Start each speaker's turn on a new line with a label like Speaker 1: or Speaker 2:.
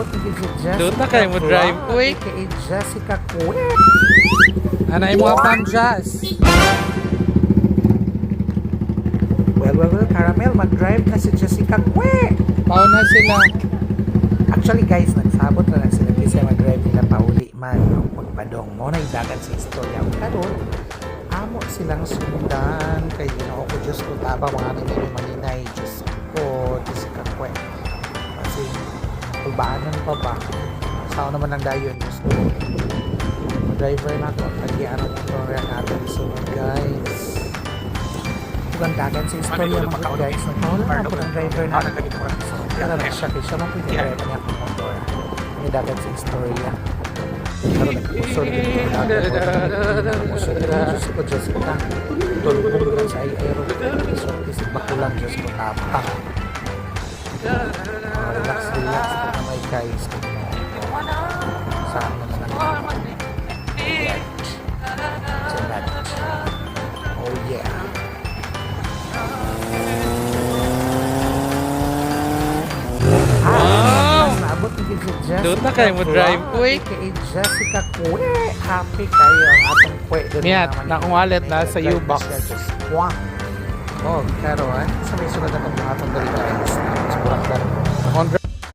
Speaker 1: naabot ni si Jessica.
Speaker 2: Duta kayo mo drive, uy.
Speaker 1: Kay Jessica Kue.
Speaker 2: Anay mo pang jazz.
Speaker 1: Well, Caramel, mag-drive na si Jessica Kue.
Speaker 2: Pauna sila.
Speaker 1: Actually guys, nagsabot na lang sila kasi mag-drive nila pauli man ang pagpadong mo na idagan sa istorya. Karon, amo silang sundan kay Ginoo ko, Diyos ko, taba mga ninyo maninay, Diyos ko, Jessica Kue. Kasi, tulbaanan pa ba? Sao naman ang dayon, Diyos ko. Driver na to, tagian ang istorya natin. So guys, ibang dagan sa istorya mga guys. Nagmahula na po ng driver natin. Kaya na siya, kaya siya mong pinag-drive niya ang motor. May dagan sa istorya. Pero nag-usor din yung dagan. Usor din yung Diyos ko, Jessica. Tulbong lang sa aero. Isorti si Bakulang, Diyos ko, tapang. Relax na naman guys. Saan naman ang oh yeah. Naabot ni si Jessica.
Speaker 2: Duta kayo mo drive, uy.
Speaker 1: Kay Jessica Kue. Happy kayo ang atong Kue.
Speaker 2: Miyat, nakong wallet na sa U-Box.
Speaker 1: Oh, karon sa may sunod na itong mga atong dali guys. Sa Burakdan.
Speaker 2: Akong